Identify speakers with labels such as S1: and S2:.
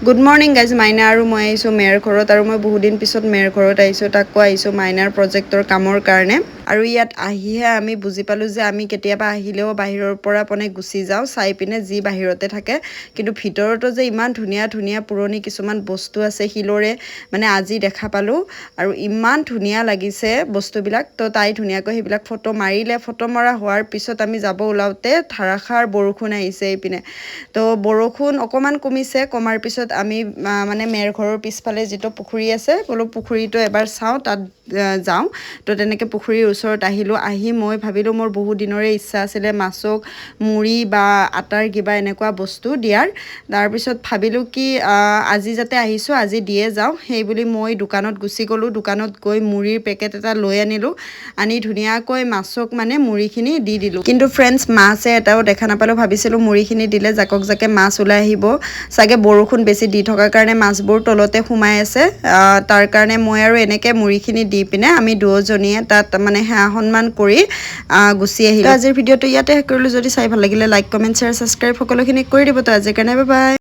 S1: good morning guys মাইনা আৰু মই আহিছোঁ মেয়ৰ ঘৰত আৰু মই বহুত দিন পিছত মেয়ৰ ঘৰত আহিছোঁ তাকো আহিছোঁ মাইনাৰ প্ৰজেক্টৰ কামৰ কাৰণে আৰু ইয়াত আহিহে আমি বুজি পালোঁ যে আমি কেতিয়াবা আহিলেও বাহিৰৰ পৰা পনে গুচি যাওঁ চাই পিনে যি বাহিৰতে থাকে কিন্তু ভিতৰতো যে ইমান ধুনীয়া ধুনীয়া পুৰণি কিছুমান বস্তু আছে শিলৰে মানে আজি দেখা পালোঁ আৰু ইমান ধুনীয়া লাগিছে বস্তুবিলাক তো তাই ধুনীয়াকৈ সেইবিলাক ফটো মাৰিলে ফটো মৰা হোৱাৰ পিছত আমি যাব ওলাওঁতে ধাৰাসাৰ বৰষুণ আহিছে এইপিনে তো বৰষুণ অকণমান কমিছে কমাৰ পিছত আমি মানে মেৰ ঘৰৰ পিছফালে যিটো পুখুৰী আছে বোলো পুখুৰীটো এবাৰ চাওঁ তাত যাওঁ তো তেনেকৈ পুখুৰীৰ ওচৰত আহিলোঁ আহি মই ভাবিলোঁ মোৰ বহুত দিনৰে ইচ্ছা আছিলে মাছক মুড়ি বা আটাৰ কিবা এনেকুৱা বস্তু দিয়াৰ তাৰপিছত ভাবিলোঁ কি আজি যাতে আহিছোঁ আজি দিয়ে যাওঁ সেই বুলি মই দোকানত গুচি গ'লোঁ দোকানত গৈ মুড়িৰ পেকেট এটা লৈ আনিলোঁ আনি ধুনীয়াকৈ মাছক মানে মুড়িখিনি দি দিলোঁ কিন্তু ফ্ৰেণ্ডছ মাছে এটাও দেখা নাপালোঁ ভাবিছিলোঁ মুড়িখিনি দিলে জাকক জাকে মাছ ওলাই আহিব চাগে বৰষুণ বেছি দি থকাৰ কাৰণে মাছবোৰ তলতে সোমাই আছে তাৰ কাৰণে মই আৰু এনেকৈ মুড়িখিনি দি পিনে আমি দুয়োজনীয়ে তাত মানে সেৱা সন্মান কৰি গুচি আহিলোঁ আজিৰ ভিডিঅ'টো ইয়াতে শেষ কৰিলোঁ যদি চাই ভাল লাগিলে লাইক কমেণ্ট শ্বেয়াৰ ছাবস্ক্ৰাইব সকলোখিনি কৰি দিব তো আজিৰ কাৰণে বাই বাই